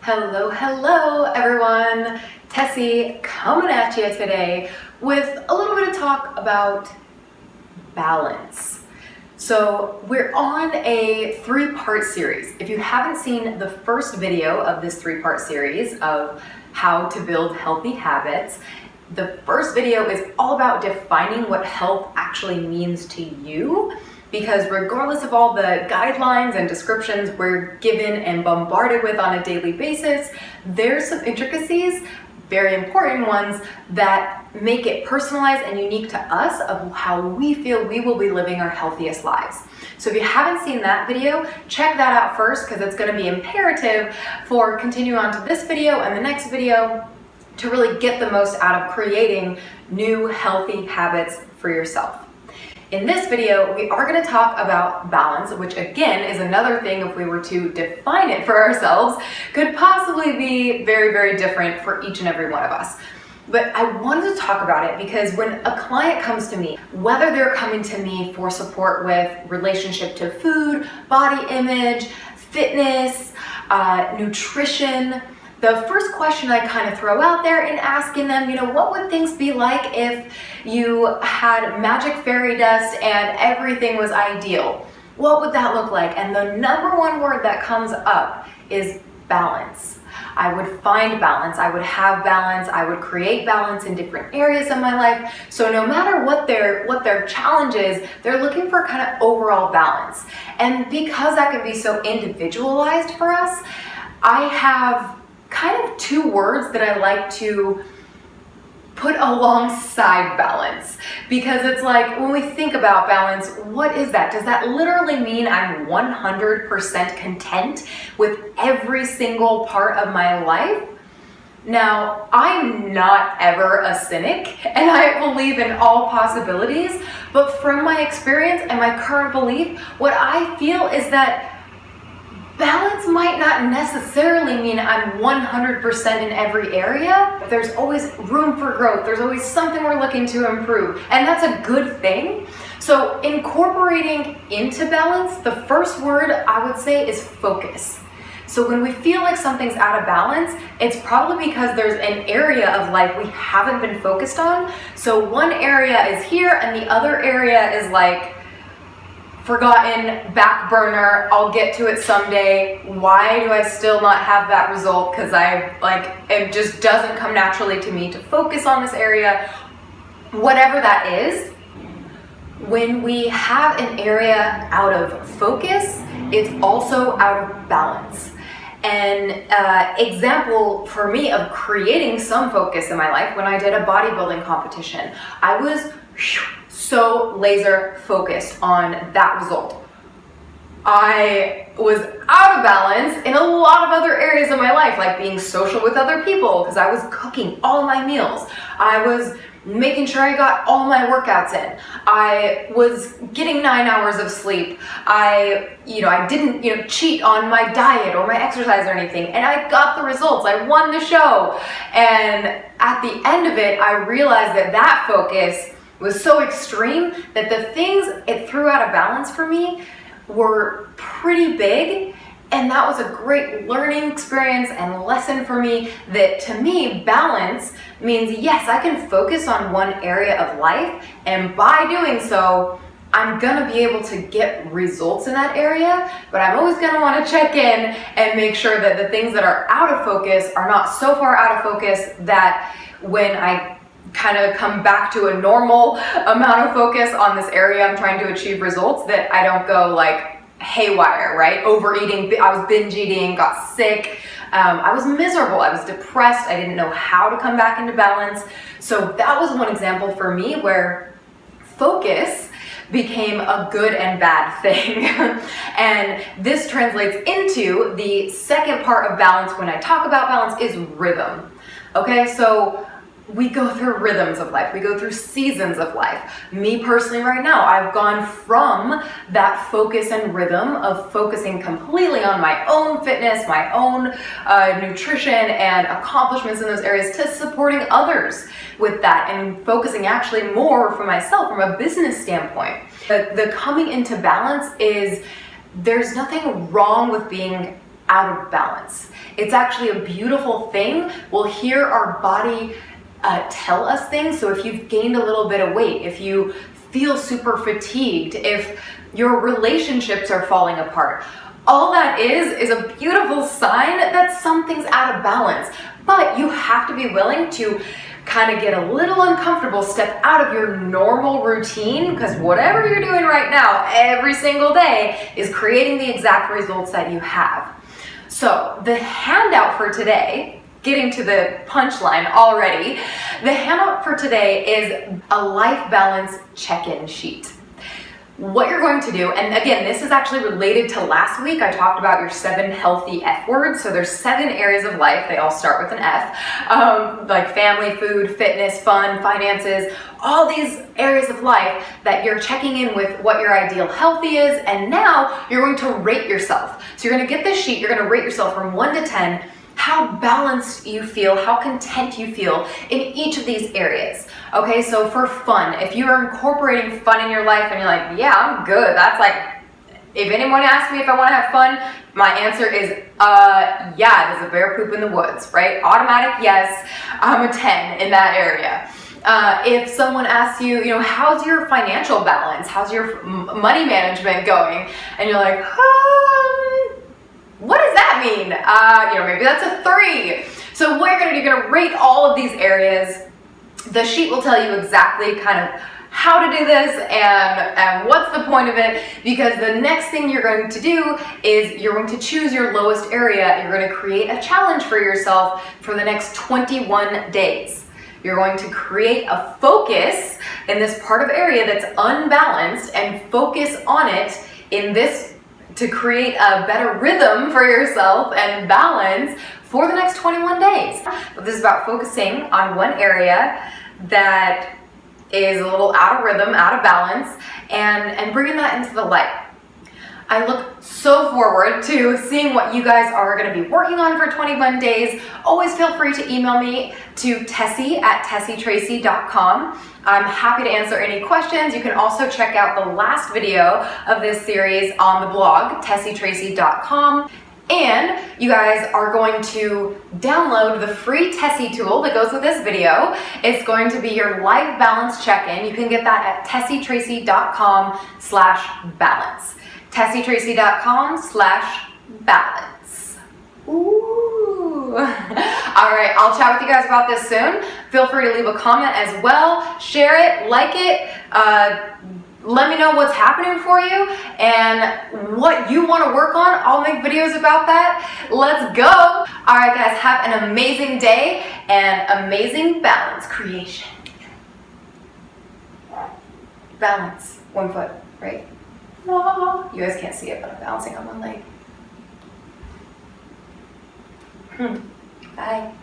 Hello everyone. Tessie coming at you today with a little bit of talk about balance. So we're on a 3-part series. If you haven't seen the first video of this 3-part series of how to build healthy habits, the first video is all about defining what health actually means to you. Because regardless of all the guidelines and descriptions we're given and bombarded with on a daily basis, there's some intricacies, very important ones, that make it personalized and unique to us of how we feel we will be living our healthiest lives. So if you haven't seen that video, check that out first, because it's going to be imperative for continuing on to this video and the next video to really get the most out of creating new healthy habits for yourself. In this video, we are going to talk about balance, which again is another thing, if we were to define it for ourselves, could possibly be very, very different for each and every one of us. But I wanted to talk about it because when a client comes to me, whether they're coming to me for support with relationship to food, body image, fitness, nutrition, the first question I kind of throw out there in asking them, what would things be like if you had magic fairy dust and everything was ideal? What would that look like? And the number one word that comes up is balance. I would find balance, I would have balance, I would create balance in different areas of my life. So no matter what their challenge is, they're looking for kind of overall balance. And because that can be so individualized for us, I have kind of 2 words that I like to put alongside balance, because it's like when we think about balance, what is that? Does that literally mean I'm 100% content with every single part of my life? Now, I'm not ever a cynic, and I believe in all possibilities, but from my experience and my current belief, what I feel is that balance might not necessarily mean I'm 100% in every area. There's always room for growth. There's always something we're looking to improve, and that's a good thing. So incorporating into balance, the first word I would say is focus. So when we feel like something's out of balance, it's probably because there's an area of life we haven't been focused on. So one area is here and the other area is like forgotten, back burner, I'll get to it someday. Why do I still not have that result? Because it just doesn't come naturally to me to focus on this area. Whatever that is, when we have an area out of focus, it's also out of balance. An example for me of creating some focus in my life, when I did a bodybuilding competition, I was so laser focused on that result. I was out of balance in a lot of other areas of my life, like being social with other people, because I was cooking all my meals. I was making sure I got all my workouts in. I was getting 9 hours of sleep. I didn't, cheat on my diet or my exercise or anything. And I got the results. I won the show. And at the end of it, I realized that focus was so extreme that the things it threw out of balance for me were pretty big. And that was a great learning experience and lesson for me, that to me, balance means, yes, I can focus on one area of life, and by doing so, I'm gonna be able to get results in that area, but I'm always gonna wanna check in and make sure that the things that are out of focus are not so far out of focus that when I kind of come back to a normal amount of focus on this area I'm trying to achieve results, that I don't go like haywire, right? Overeating, I was binge eating, got sick, I was miserable, I was depressed, I didn't know how to come back into balance. So that was one example for me where focus became a good and bad thing. And this translates into the second part of balance when I talk about balance, is rhythm. Okay, so we go through rhythms of life. We go through seasons of life. Me personally right now, I've gone from that focus and rhythm of focusing completely on my own fitness, my own nutrition and accomplishments in those areas, to supporting others with that and focusing actually more for myself from a business standpoint. The coming into balance is, there's nothing wrong with being out of balance. It's actually a beautiful thing. We'll hear our body tell us things. So if you've gained a little bit of weight, if you feel super fatigued, if your relationships are falling apart, all that is a beautiful sign that something's out of balance. But you have to be willing to kind of get a little uncomfortable, step out of your normal routine, because whatever you're doing right now every single day is creating the exact results that you have. So the handout for today, getting to the punchline already, the handout for today is a life balance check-in sheet. What you're going to do, and again, this is actually related to last week. I talked about your 7 healthy F words. So there's 7 areas of life. They all start with an F, like family, food, fitness, fun, finances, all these areas of life that you're checking in with what your ideal healthy is. And now you're going to rate yourself. So you're going to get this sheet. You're going to rate yourself from 1 to 10, how balanced you feel, how content you feel in each of these areas. Okay, so for fun, if you are incorporating fun in your life and you're like, yeah, I'm good. That's like, if anyone asks me if I want to have fun, my answer is, yeah, there's a bear poop in the woods, right? Automatic yes, I'm a 10 in that area. If someone asks you, how's your financial balance? How's your money management going? And you're like, what does that mean? Maybe that's a 3. So what you're gonna do, you're gonna rate all of these areas. The sheet will tell you exactly kind of how to do this and what's the point of it, because the next thing you're going to do is you're going to choose your lowest area. You're going to create a challenge for yourself for the next 21 days. You're going to create a focus in this part of area that's unbalanced and focus on it in this to create a better rhythm for yourself and balance for the next 21 days. But this is about focusing on one area that is a little out of rhythm, out of balance, and bringing that into the light. I look so forward to seeing what you guys are going to be working on for 21 days. Always feel free to email me to tessie@tessietracy.com. I'm happy to answer any questions. You can also check out the last video of this series on the blog, tessietracy.com. And you guys are going to download the free Tessie tool that goes with this video. It's going to be your life balance check-in. You can get that at tessietracy.com/balance. tessietracy.com/balance. Ooh. All right, I'll chat with you guys about this soon. Feel free to leave a comment as well. Share it, like it. Let me know what's happening for you and what you want to work on. I'll make videos about that. Let's go. All right, guys, have an amazing day and amazing balance creation. Balance. 1 foot, right? You guys can't see it, but I'm balancing on one leg. Bye.